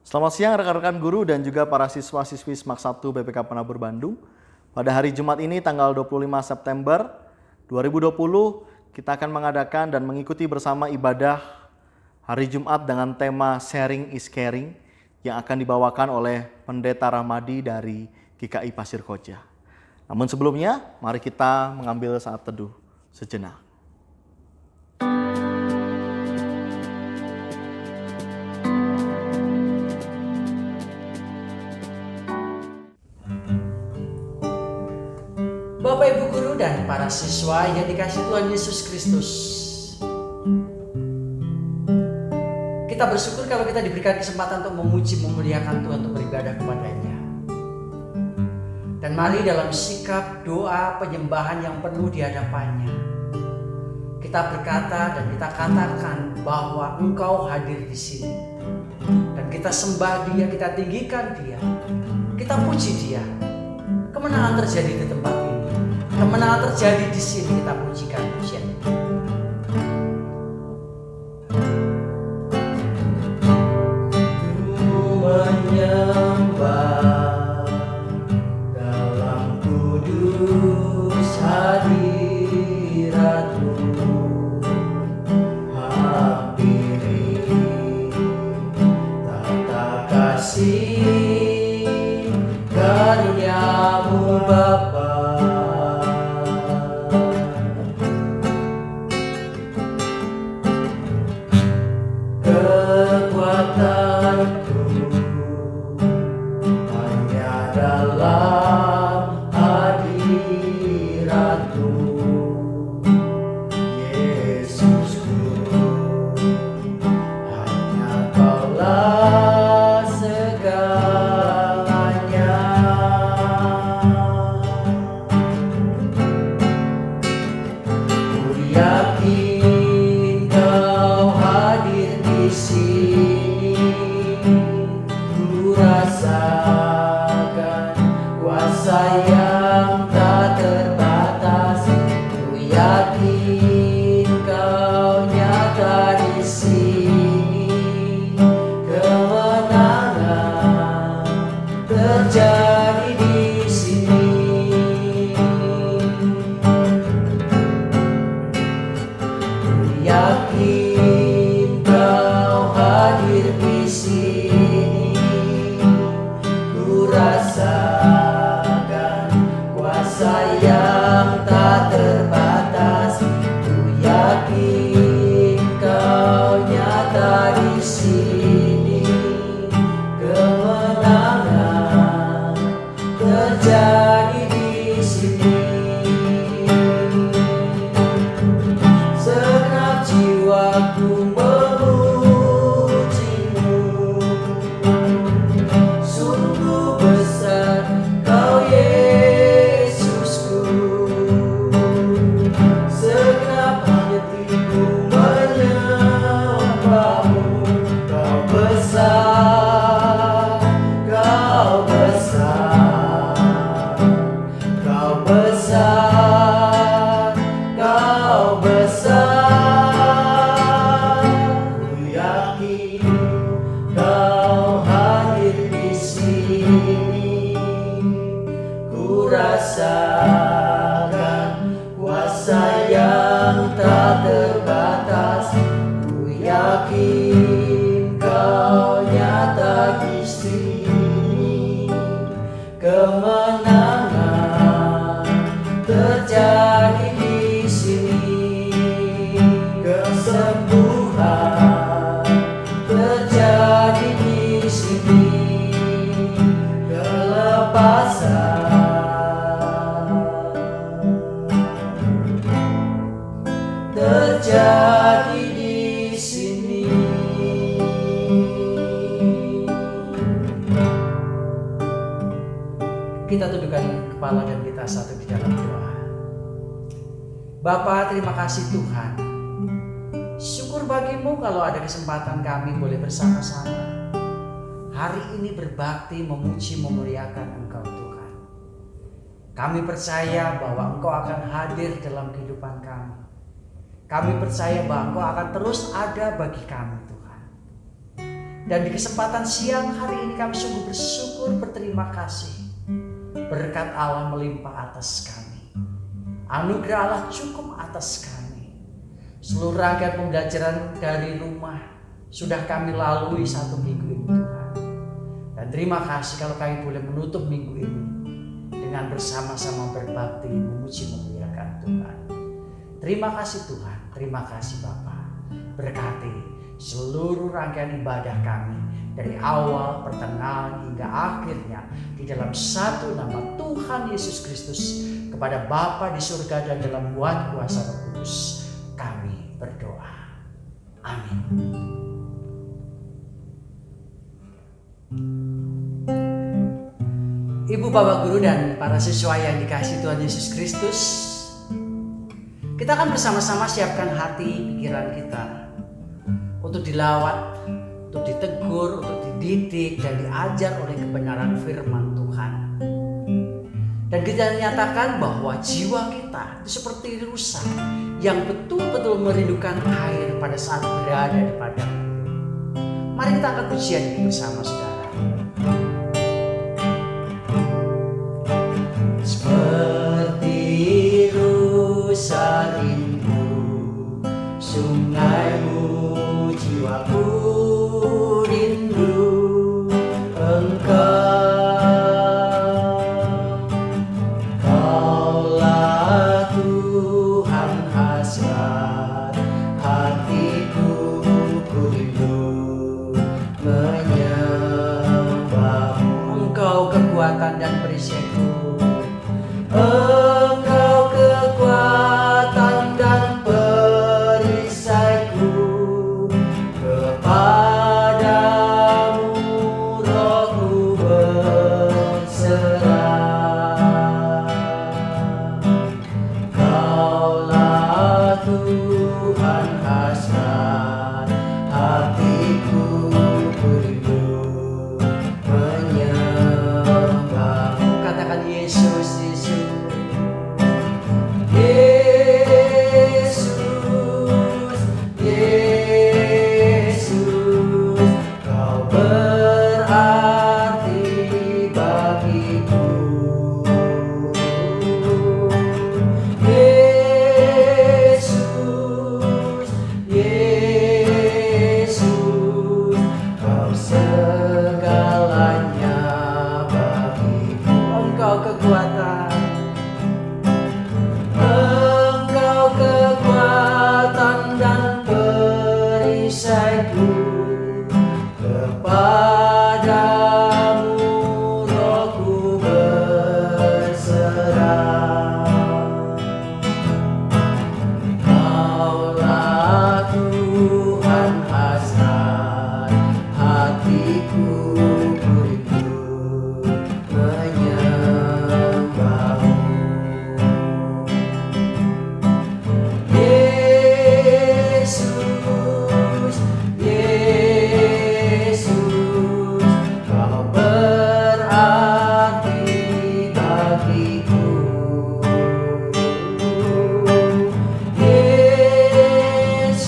Selamat siang rekan-rekan guru dan juga para siswa-siswi SMAK 1 BPK Penabur Bandung. Pada hari Jumat ini tanggal 25 September 2020 kita akan mengadakan dan mengikuti bersama ibadah hari Jumat dengan tema Sharing is Caring yang akan dibawakan oleh Pendeta Ramadi dari GKI Pasir Koja. Namun sebelumnya mari kita mengambil saat teduh sejenak. Bapak Ibu Guru dan para siswa yang dikasihi Tuhan Yesus Kristus, kita bersyukur kalau kita diberikan kesempatan untuk memuji memuliakan Tuhan, untuk beribadah kepada-Nya. Dan mari dalam sikap doa penyembahan yang penuh di hadapan-Nya, kita berkata dan kita katakan bahwa Engkau hadir di sini. Dan kita sembah Dia, kita tinggikan Dia, kita puji Dia. Kemenangan terjadi di tempat ini. Kemenangan terjadi di sini, kita pujikan pujian. Ku menyembah dalam kudus hadirat-Mu, hampiri tata kasih karunia-Mu Bapa. Kekuatanku hanya dalam hadirat-Mu, Yesusku. Hanya Kaulah segalanya. Ku yakin Kau hadir di sini, ku rasakan kuasa yang tak terbatas. Ku yakin Kau nyata di sini, kemenangan terjadi di sini. Ku yakin Kau hadir di sini, ku rasakan kuasa yang tak terbatas. Ku yakin Kau nyata di sini, kemenangan terjadi di sini. Segenap jiwaku memuji-Mu, sungguh besar Kau Yesusku. Segenap hatiku menyembah-Mu, Kau besar, Kau besar, Kau besar, Kau besar. Ku yakin Kau hadir di sini, ku rasakan kuasa yang tak terbatas. Ku yakin Kau nyata di sini, kemenangan terjadi di sini, kesembuhan terjadi di sini, kelepasan terjadi di sini. Kita tundukkan kepala dan kita satu di dalam doa. Bapa, terima kasih Tuhan. Syukur bagi-Mu kalau ada kesempatan kami boleh bersama-sama hari ini berbakti, memuji, memuliakan Engkau Tuhan. Kami percaya bahwa Engkau akan hadir dalam kehidupan kami. Kami percaya bahwa Engkau akan terus ada bagi kami Tuhan. Dan di kesempatan siang hari ini kami sungguh bersyukur, berterima kasih. Berkat Allah melimpah atas kami. Anugerah Allah cukup atas kami. Seluruh rangkaian pembelajaran dari rumah sudah kami lalui 1 minggu ini Tuhan. Dan terima kasih kalau kami boleh menutup minggu ini dengan bersama-sama berbakti, memuji, memuliakan Tuhan. Terima kasih Tuhan, terima kasih Bapa. Berkati seluruh rangkaian ibadah kami dari awal, pertengahan hingga akhirnya di dalam satu nama Tuhan Yesus Kristus. Kepada Bapa di surga dan dalam kuat kuasa Roh Kudus kami berdoa. Amin. Ibu, Bapak Guru dan para siswa yang dikasihi Tuhan Yesus Kristus, kita akan bersama-sama siapkan hati, pikiran kita untuk dilawat, untuk ditegur, untuk dididik dan diajar oleh kebenaran firman Tuhan. Dan kita nyatakan bahwa jiwa kita itu seperti rusa yang betul-betul merindukan air pada saat berada di padang. Mari kita angkat pujian ini bersama saudara. Seperti rusa rindu sungaimu, jiwaku rindu Engkau. Kaulah Tuhan hasrat hatiku, ku rindu menyembahmu. Engkau kekuatan dan perisaiku. Engkau kekuatan dan perisaiku. Kepadamu rohku berserah. Kaulah Tuhan hasrat hatiku, ku rindu menyembahmu. Katakan Yesus, Yesus. Yesus, Yesus, Kau berarti bagiku. Yesus, Yesus, Kau segalanya bagiku. Engkau kekuatan. Engkau kekuatan dan perisaiku. Kepadamu rohku berserah. Kaulah Tuhan hasrat hatiku, ku rindu menyembahmu. Yesus, Yesus, Kau berarti bagiku. Yesus,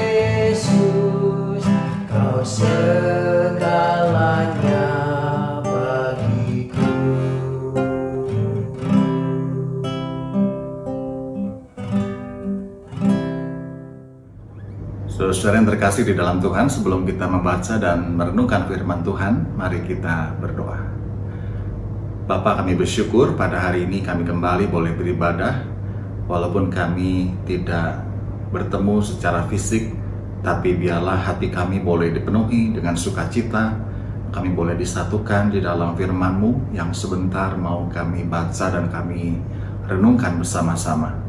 Yesus, Kau segalanya bagiku. Saudara yang terkasih di dalam Tuhan, sebelum kita membaca dan merenungkan firman Tuhan, mari kita berdoa. Bapa, kami bersyukur pada hari ini kami kembali boleh beribadah, walaupun kami tidak bertemu secara fisik, tapi biarlah hati kami boleh dipenuhi dengan sukacita, kami boleh disatukan di dalam firman-Mu yang sebentar mau kami baca dan kami renungkan bersama-sama.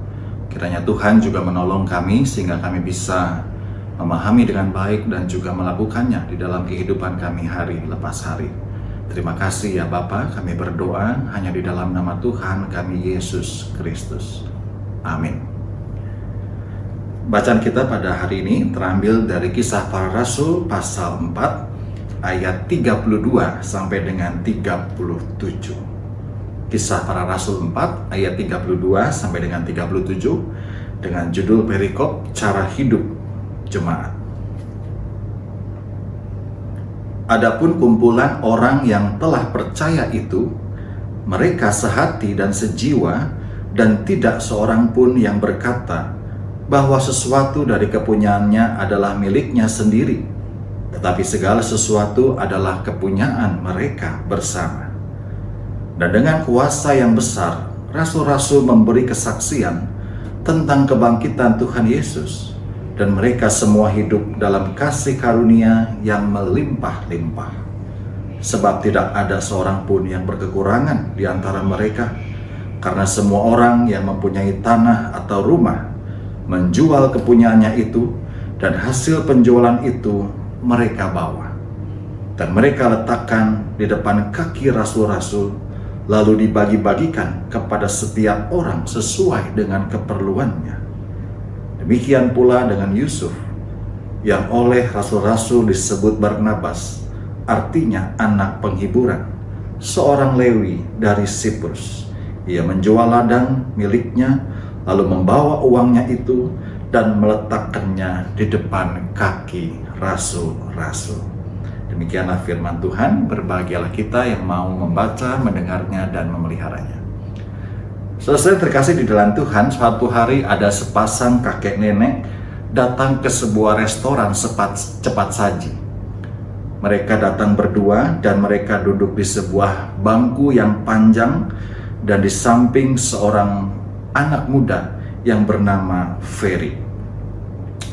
Kiranya Tuhan juga menolong kami sehingga kami bisa memahami dengan baik dan juga melakukannya di dalam kehidupan kami hari lepas hari. Terima kasih ya Bapa, kami berdoa hanya di dalam nama Tuhan kami Yesus Kristus. Amin. Bacaan kita pada hari ini terambil dari Kisah Para Rasul pasal 4 ayat 32 sampai dengan 37. Kisah Para Rasul 4 ayat 32 sampai dengan 37 dengan judul perikop cara hidup jemaat. Adapun kumpulan orang yang telah percaya itu, mereka sehati dan sejiwa, dan tidak seorang pun yang berkata bahwa sesuatu dari kepunyaannya adalah miliknya sendiri, tetapi segala sesuatu adalah kepunyaan mereka bersama. Dan dengan kuasa yang besar, rasul-rasul memberi kesaksian tentang kebangkitan Tuhan Yesus, dan mereka semua hidup dalam kasih karunia yang melimpah-limpah. Sebab tidak ada seorang pun yang berkekurangan di antara mereka, karena semua orang yang mempunyai tanah atau rumah menjual kepunyaannya itu, dan hasil penjualan itu mereka bawa, dan mereka letakkan di depan kaki rasul-rasul, lalu dibagi-bagikan kepada setiap orang sesuai dengan keperluannya. Demikian pula dengan Yusuf, yang oleh rasul-rasul disebut Barnabas, artinya anak penghiburan, seorang Lewi dari Siprus. Ia menjual ladang miliknya, lalu membawa uangnya itu dan meletakkannya di depan kaki rasul-rasul. Demikianlah firman Tuhan. Berbahagialah kita yang mau membaca, mendengarnya, dan memeliharanya. Saudara terkasih di dalam Tuhan, suatu hari ada sepasang kakek nenek datang ke sebuah restoran cepat saji. Mereka datang berdua dan mereka duduk di sebuah bangku yang panjang, dan di samping seorang anak muda yang bernama Ferry.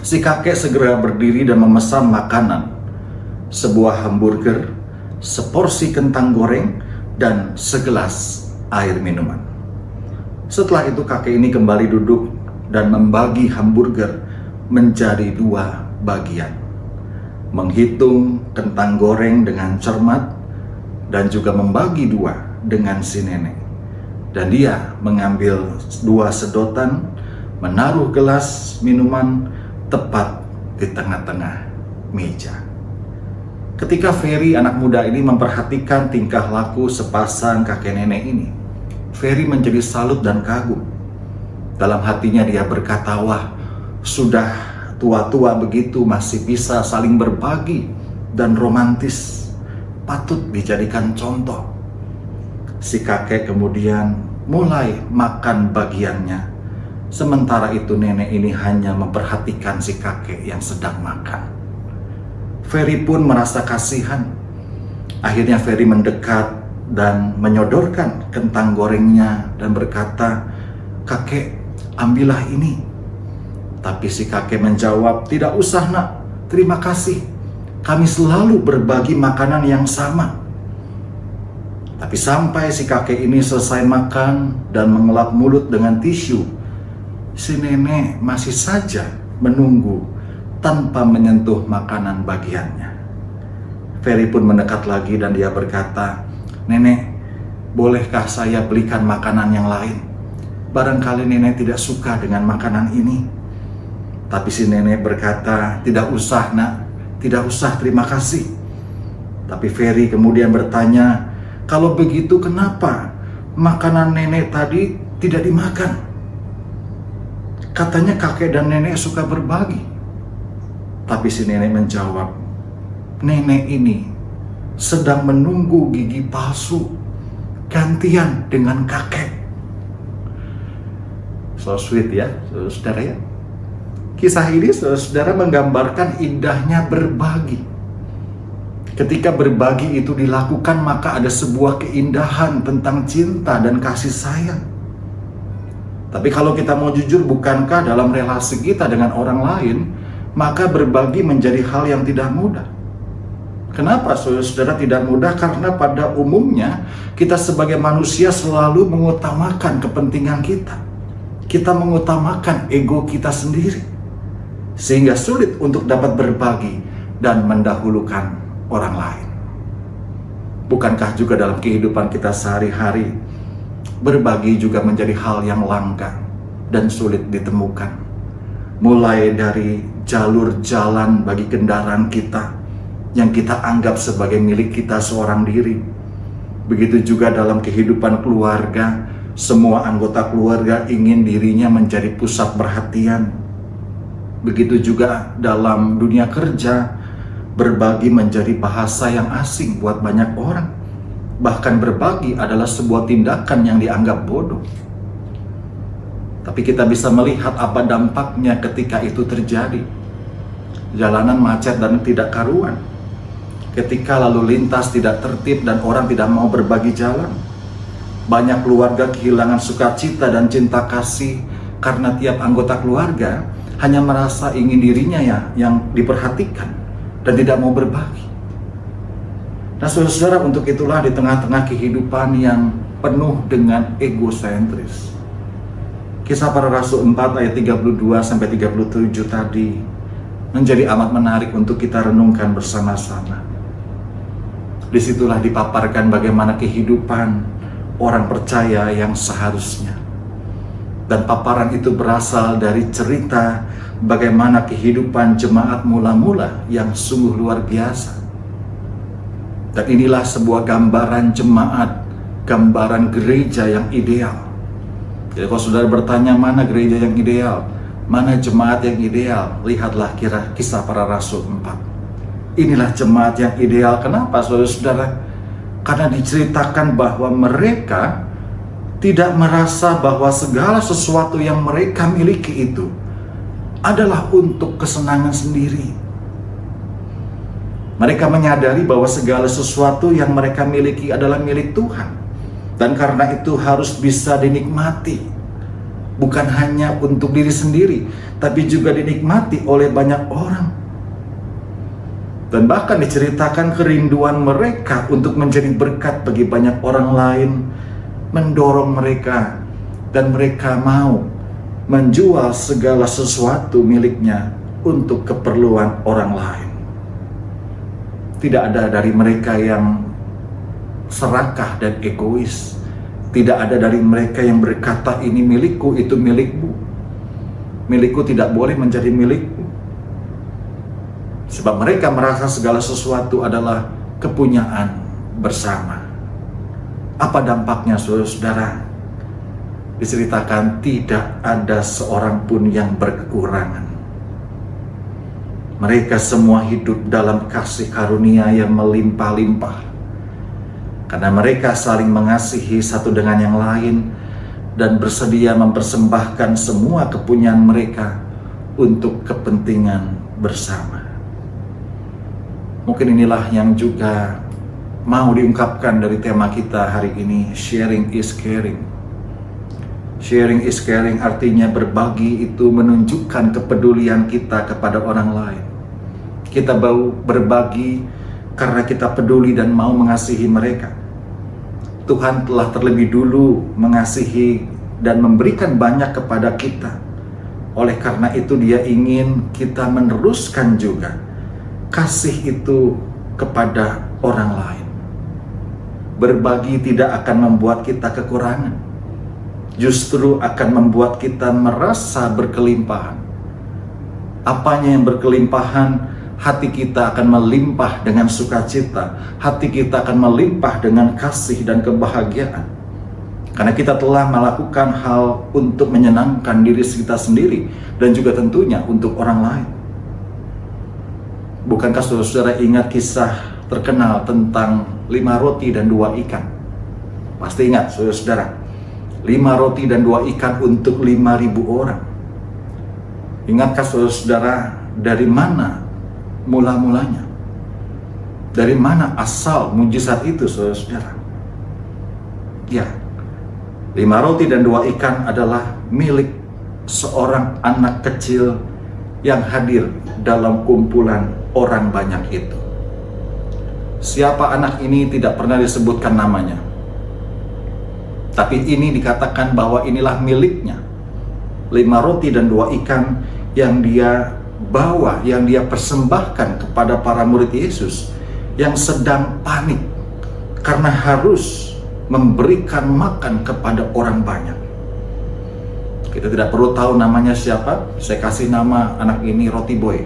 Si kakek segera berdiri dan memesan makanan, sebuah hamburger, seporsi kentang goreng, dan segelas air minuman. Setelah itu kakek ini kembali duduk dan membagi hamburger menjadi 2 bagian. Menghitung kentang goreng dengan cermat, dan juga membagi 2 dengan si nenek. Dan dia mengambil 2 sedotan, menaruh gelas minuman tepat di tengah-tengah meja. Ketika Ferry anak muda ini memperhatikan tingkah laku sepasang kakek nenek ini, Ferry menjadi salut dan kagum. Dalam hatinya dia berkata, wah, sudah tua-tua begitu masih bisa saling berbagi dan romantis, patut dijadikan contoh. Si kakek kemudian mulai makan bagiannya, sementara itu nenek ini hanya memperhatikan si kakek yang sedang makan. Ferry pun merasa kasihan. Akhirnya Ferry mendekat dan menyodorkan kentang gorengnya dan berkata, "Kakek, ambillah ini." Tapi si kakek menjawab, "Tidak usah nak, terima kasih. Kami selalu berbagi makanan yang sama." Tapi sampai si kakek ini selesai makan dan mengelap mulut dengan tisu, si nenek masih saja menunggu tanpa menyentuh makanan bagiannya. Ferry pun mendekat lagi dan dia berkata, "Nenek, bolehkah saya belikan makanan yang lain? Barangkali nenek tidak suka dengan makanan ini." Tapi si nenek berkata, "Tidak usah nak, tidak usah, terima kasih." Tapi Ferry kemudian bertanya, "Kalau begitu kenapa makanan nenek tadi tidak dimakan? Katanya kakek dan nenek suka berbagi." Tapi si nenek menjawab, "Nenek ini sedang menunggu gigi palsu gantian dengan kakek." So sweet ya, saudara ya. Kisah ini saudara menggambarkan indahnya berbagi. Ketika berbagi itu dilakukan, maka ada sebuah keindahan tentang cinta dan kasih sayang. Tapi kalau kita mau jujur, bukankah dalam relasi kita dengan orang lain, maka berbagi menjadi hal yang tidak mudah? Kenapa saudara tidak mudah? Karena pada umumnya kita sebagai manusia selalu mengutamakan kepentingan kita. Kita mengutamakan ego kita sendiri, sehingga sulit untuk dapat berbagi dan mendahulukan orang lain. Bukankah juga dalam kehidupan kita sehari-hari, berbagi juga menjadi hal yang langka dan sulit ditemukan? Mulai dari jalur jalan bagi kendaraan kita yang kita anggap sebagai milik kita seorang diri. Begitu juga dalam kehidupan keluarga, semua anggota keluarga ingin dirinya menjadi pusat perhatian. Begitu juga dalam dunia kerja, Berbagi menjadi bahasa yang asing buat banyak orang. Bahkan berbagi adalah sebuah tindakan yang dianggap bodoh. Tapi kita bisa melihat apa dampaknya ketika itu terjadi. Jalanan macet dan tidak karuan. Ketika lalu lintas tidak tertib dan orang tidak mau berbagi jalan. Banyak keluarga kehilangan sukacita dan cinta kasih karena tiap anggota keluarga hanya merasa ingin dirinya yang diperhatikan dan tidak mau berbagi. Nah saudara-saudara, untuk itulah di tengah-tengah kehidupan yang penuh dengan egosentris, Kisah Para Rasul 4 ayat 32 sampai 37 tadi menjadi amat menarik untuk kita renungkan bersama-sama. Disitulah dipaparkan bagaimana kehidupan orang percaya yang seharusnya. Dan paparan itu berasal dari cerita bagaimana kehidupan jemaat mula-mula yang sungguh luar biasa. Dan inilah sebuah gambaran jemaat, gambaran gereja yang ideal. Jadi kalau saudara bertanya mana gereja yang ideal, mana jemaat yang ideal, lihatlah Kisah Para Rasul 4. Inilah jemaat yang ideal. Kenapa saudara-saudara? Karena diceritakan bahwa mereka tidak merasa bahwa segala sesuatu yang mereka miliki itu adalah untuk kesenangan sendiri. Mereka menyadari bahwa segala sesuatu yang mereka miliki adalah milik Tuhan. Dan karena itu harus bisa dinikmati. Bukan hanya untuk diri sendiri, tapi juga dinikmati oleh banyak orang. Dan bahkan diceritakan kerinduan mereka untuk menjadi berkat bagi banyak orang lain, mendorong mereka, dan mereka mau menjual segala sesuatu miliknya untuk keperluan orang lain. Tidak ada dari mereka yang serakah dan egois. Tidak ada dari mereka yang berkata ini milikku, itu milikmu. Milikku tidak boleh menjadi milikku. Sebab mereka merasa segala sesuatu adalah kepunyaan bersama. Apa dampaknya saudara-saudara? Diceritakan tidak ada seorang pun yang berkekurangan. Mereka semua hidup dalam kasih karunia yang melimpah-limpah. Karena mereka saling mengasihi satu dengan yang lain dan bersedia mempersembahkan semua kepunyaan mereka untuk kepentingan bersama. Mungkin inilah yang juga mau diungkapkan dari tema kita hari ini, sharing is caring. Sharing is caring artinya berbagi itu menunjukkan kepedulian kita kepada orang lain. Kita mau berbagi karena kita peduli dan mau mengasihi mereka. Tuhan telah terlebih dulu mengasihi dan memberikan banyak kepada kita. Oleh karena itu Dia ingin kita meneruskan juga kasih itu kepada orang lain. Berbagi tidak akan membuat kita kekurangan, justru akan membuat kita merasa berkelimpahan. Apanya yang berkelimpahan? Hati kita akan melimpah dengan sukacita. Hati kita akan melimpah dengan kasih dan kebahagiaan. Karena kita telah melakukan hal untuk menyenangkan diri kita sendiri dan juga tentunya untuk orang lain. Bukankah saudara-saudara ingat kisah terkenal tentang 5 roti dan 2 ikan? Pasti ingat saudara-saudara. 5 roti dan 2 ikan untuk 5.000 orang. Ingatkah saudara-saudara dari mana mula-mulanya? Dari mana asal mujizat itu saudara-saudara? Ya, 5 roti dan 2 ikan adalah milik seorang anak kecil yang hadir dalam kumpulan orang banyak itu. Siapa anak ini tidak pernah disebutkan namanya. Tapi ini dikatakan bahwa inilah miliknya. 5 roti dan 2 ikan yang dia bawa, yang dia persembahkan kepada para murid Yesus yang sedang panik karena harus memberikan makan kepada orang banyak. Kita tidak perlu tahu namanya siapa. Saya kasih nama anak ini Roti Boy.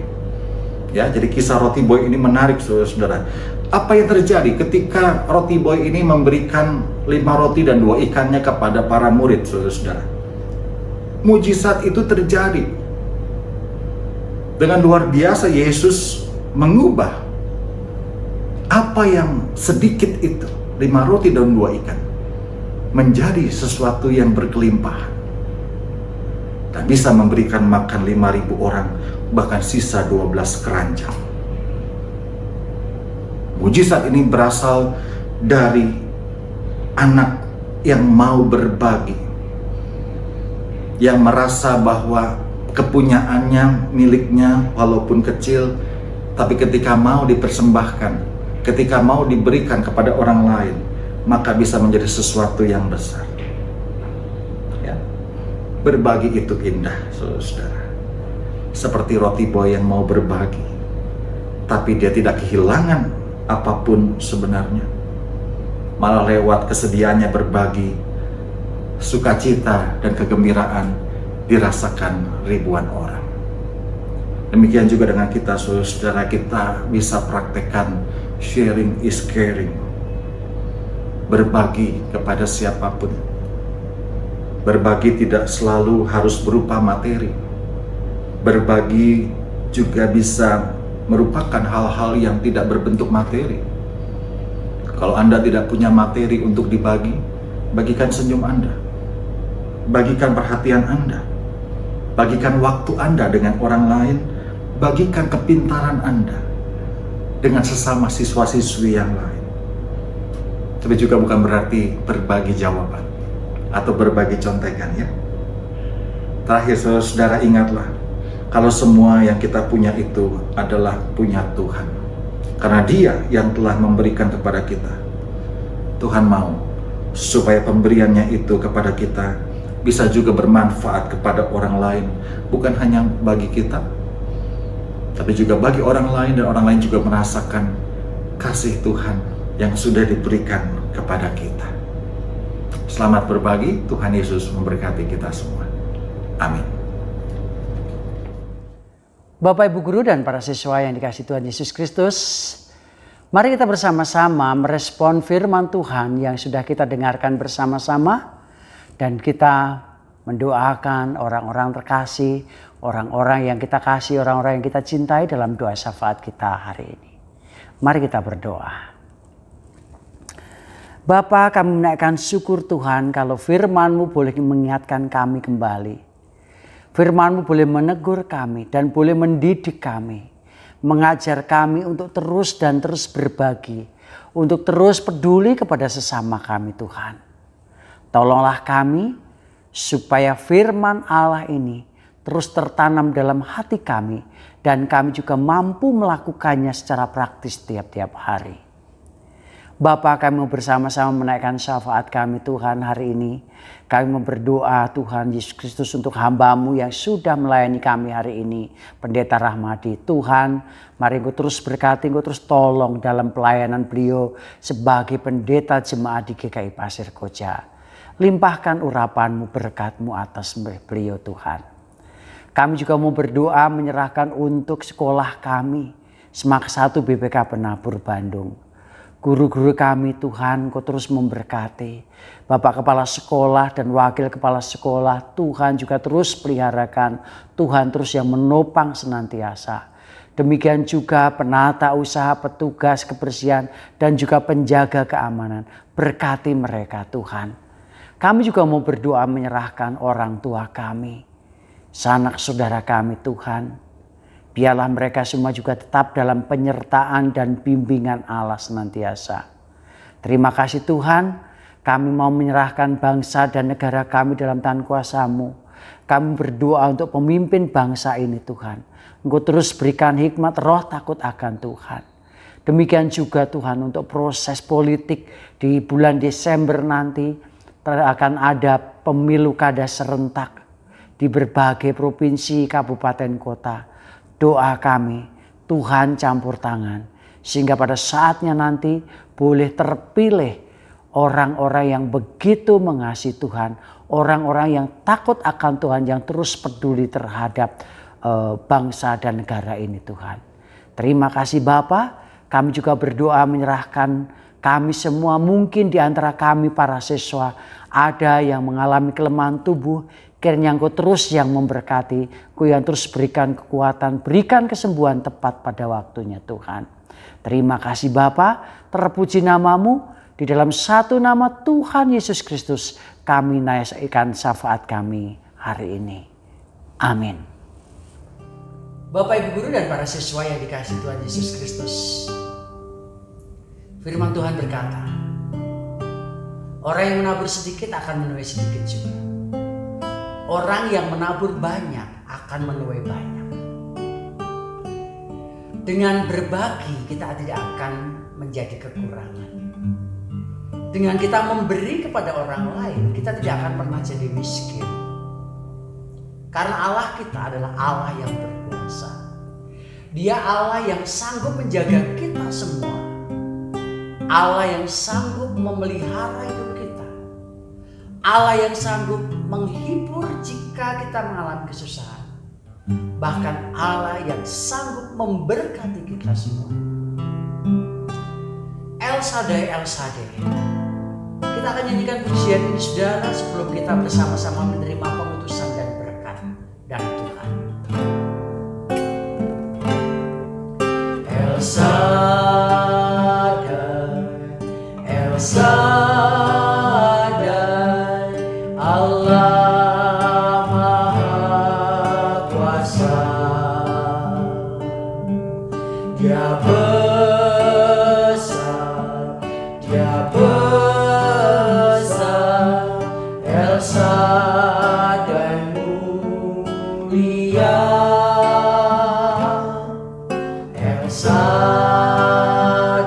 Ya, jadi kisah Roti Boy ini menarik saudara-saudara. Apa yang terjadi ketika Roti Boy ini memberikan 5 roti dan 2 ikannya kepada para murid saudara-saudara? Mujizat itu terjadi. Dengan luar biasa Yesus mengubah apa yang sedikit itu, 5 roti dan 2 ikan, menjadi sesuatu yang berkelimpahan. Dan bisa memberikan makan 5.000 orang, bahkan sisa 12 keranjang. Mujizat ini berasal dari anak yang mau berbagi, yang merasa bahwa kepunyaannya, miliknya walaupun kecil, tapi ketika mau dipersembahkan, ketika mau diberikan kepada orang lain, maka bisa menjadi sesuatu yang besar. Ya. Berbagi itu indah, saudara. Seperti roti boy yang mau berbagi, tapi dia tidak kehilangan apapun sebenarnya. Malah lewat kesediaannya berbagi, sukacita dan kegembiraan dirasakan ribuan orang. Demikian juga dengan kita, saudara, kita bisa praktekkan sharing is caring. Berbagi kepada siapapun. Berbagi tidak selalu harus berupa materi. Berbagi juga bisa merupakan hal-hal yang tidak berbentuk materi. Kalau Anda tidak punya materi untuk dibagi, bagikan senyum Anda. Bagikan perhatian Anda. Bagikan waktu Anda dengan orang lain. Bagikan kepintaran Anda dengan sesama siswa-siswi yang lain. Tapi juga bukan berarti berbagi jawaban atau berbagi contekan, ya. Terakhir, saudara, ingatlah, kalau semua yang kita punya itu adalah punya Tuhan. Karena Dia yang telah memberikan kepada kita. Tuhan mau supaya pemberiannya itu kepada kita bisa juga bermanfaat kepada orang lain. Bukan hanya bagi kita, tapi juga bagi orang lain, dan orang lain juga merasakan kasih Tuhan yang sudah diberikan kepada kita. Selamat berbagi. Tuhan Yesus memberkati kita semua. Amin. Bapak, Ibu Guru, dan para siswa yang dikasihi Tuhan Yesus Kristus, mari kita bersama-sama merespon firman Tuhan yang sudah kita dengarkan bersama-sama, dan kita mendoakan orang-orang terkasih, orang-orang yang kita kasih, orang-orang yang kita cintai dalam doa syafaat kita hari ini. Mari kita berdoa. Bapa, kami menaikkan syukur Tuhan kalau firman-Mu boleh mengingatkan kami kembali. Firman-Mu boleh menegur kami dan boleh mendidik kami. Mengajar kami untuk terus dan terus berbagi. Untuk terus peduli kepada sesama kami, Tuhan. Tolonglah kami supaya firman Allah ini terus tertanam dalam hati kami. Dan kami juga mampu melakukannya secara praktis tiap-tiap hari. Bapa, kami mau bersama-sama menaikkan syafaat kami Tuhan hari ini. Kami mau berdoa Tuhan Yesus Kristus untuk hamba-Mu yang sudah melayani kami hari ini. Pendeta Rahmadi, Tuhan mari Engkau terus berkati, Engkau terus tolong dalam pelayanan beliau sebagai pendeta jemaat di GKI Pasir Koja. Limpahkan urapan-Mu, berkat-Mu atas beliau Tuhan. Kami juga mau berdoa menyerahkan untuk sekolah kami, Semak 1 BPK Penabur Bandung. Guru-guru kami Tuhan, Kau terus memberkati. Bapak Kepala Sekolah dan Wakil Kepala Sekolah, Tuhan juga terus peliharakan. Tuhan terus yang menopang senantiasa. Demikian juga penata usaha, petugas kebersihan, dan juga penjaga keamanan. Berkati mereka Tuhan. Kami juga mau berdoa menyerahkan orang tua kami, sanak saudara kami Tuhan. Biarlah mereka semua juga tetap dalam penyertaan dan bimbingan Allah senantiasa. Terima kasih Tuhan, kami mau menyerahkan bangsa dan negara kami dalam tangan kuasa-Mu. Kami berdoa untuk pemimpin bangsa ini Tuhan. Engkau terus berikan hikmat roh takut akan Tuhan. Demikian juga Tuhan untuk proses politik di bulan Desember nanti akan ada pemilu kada serentak di berbagai provinsi, kabupaten, kota. Doa kami, Tuhan campur tangan. Sehingga pada saatnya nanti boleh terpilih orang-orang yang begitu mengasihi Tuhan. Orang-orang yang takut akan Tuhan, yang terus peduli terhadap bangsa dan negara ini Tuhan. Terima kasih Bapa. Kami juga berdoa menyerahkan kami semua, mungkin di antara kami para siswa ada yang mengalami kelemahan tubuh. Kiranya Engkau terus yang memberkati, Engkau yang terus berikan kekuatan, berikan kesembuhan tepat pada waktunya Tuhan. Terima kasih Bapa, terpuji namamu. Di dalam satu nama Tuhan Yesus Kristus kami naikkan syafaat kami hari ini. Amin. Bapak, Ibu Guru dan para siswa yang dikasihi Tuhan Yesus Kristus. Firman Tuhan berkata, orang yang menabur sedikit akan menuai sedikit juga. Orang yang menabur banyak akan menuai banyak. Dengan berbagi kita tidak akan menjadi kekurangan. Dengan kita memberi kepada orang lain, kita tidak akan pernah jadi miskin. Karena Allah kita adalah Allah yang berkuasa. Dia Allah yang sanggup menjaga kita semua. Allah yang sanggup memelihara hidup kita. Allah yang sanggup menghibur jika kita mengalami kesusahan. Bahkan Allah yang sanggup memberkati kita semua. El Shaddai, El Shaddai. Kita akan nyanyikan pujian ini saudara sebelum kita bersama-sama menerima pengutusan dan berkat dari Tuhan. El Shaddai, El Shaddai, Allah Maha Kuasa. Dia besar, Dia besar, El Shaddai mulia, El Shaddai,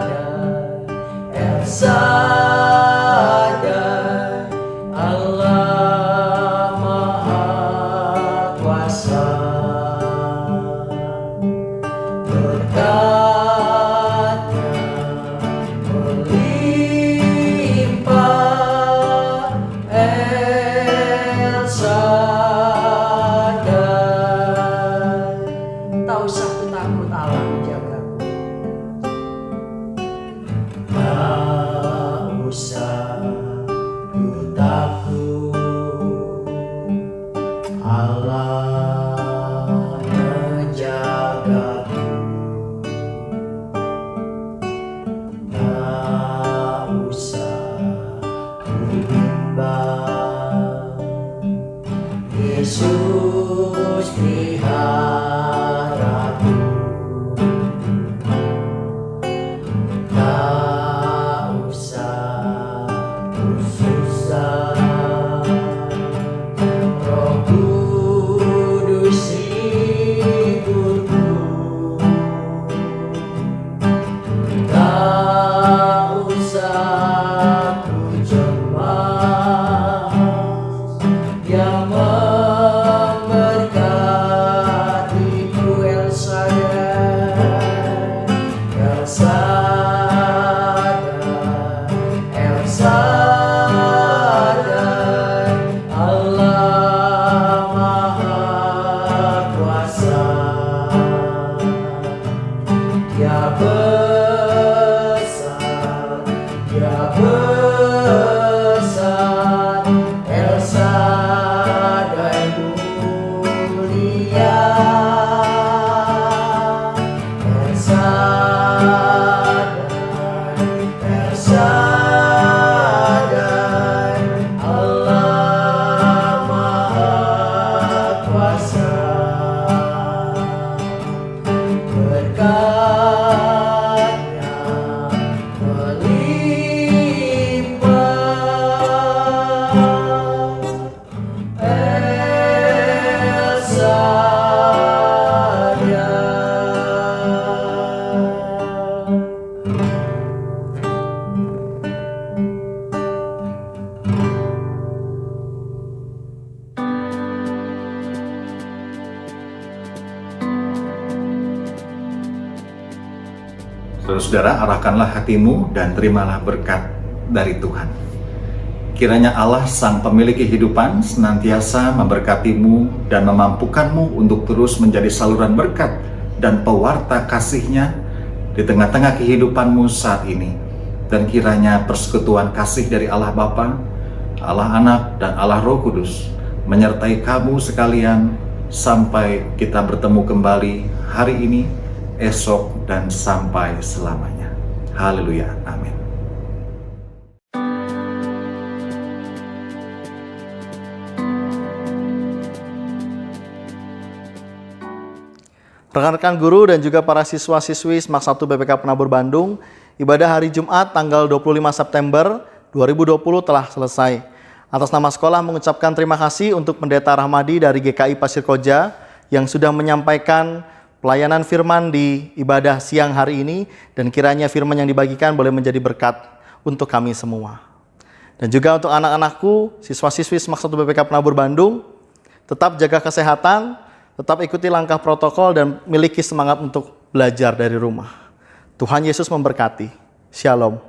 El Shaddai, Allah Maha Kuasa. Berkatnya melimpah, El Shaddai. Tak usah ku takut, Allah menjagaku. Tak usah ku takut, Allah menjagaku. Tak usah ku bimbang, Yesus peliharaku. Tak usah ku susah, Roh Kudus hiburku. Tak usah ku cemas, Dia memberkatiku. El Shaddai, El Shaddai, El Shaddai, Allah Maha Kuasa. Dia besar, Dia besar, El Shaddai mulia, El Shaddai, El Shaddai, Allah Maha Kuasa. Berkatnya melimpah, El Shaddai. Saudara-saudara, arahkanlah hatimu dan terimalah berkat dari Tuhan. Kiranya Allah, Sang Pemilik kehidupan, senantiasa memberkatimu dan memampukanmu untuk terus menjadi saluran berkat dan pewarta kasih-Nya di tengah-tengah kehidupanmu saat ini. Dan kiranya persekutuan kasih dari Allah Bapa, Allah Anak, dan Allah Roh Kudus menyertai kamu sekalian sampai kita bertemu kembali hari ini esok, dan sampai selamanya. Haleluya. Amin. Rekan-rekan guru dan juga para siswa-siswi SMAK 1 BPK Penabur Bandung, ibadah hari Jumat tanggal 25 September 2020 telah selesai. Atas nama sekolah mengucapkan terima kasih untuk Pendeta Rahmadi dari GKI Pasir Koja yang sudah menyampaikan pelayanan firman di ibadah siang hari ini, dan kiranya firman yang dibagikan boleh menjadi berkat untuk kami semua. Dan juga untuk anak-anakku, siswa-siswi SMAK 1 BPK Penabur Bandung, tetap jaga kesehatan, tetap ikuti langkah protokol dan miliki semangat untuk belajar dari rumah. Tuhan Yesus memberkati. Shalom.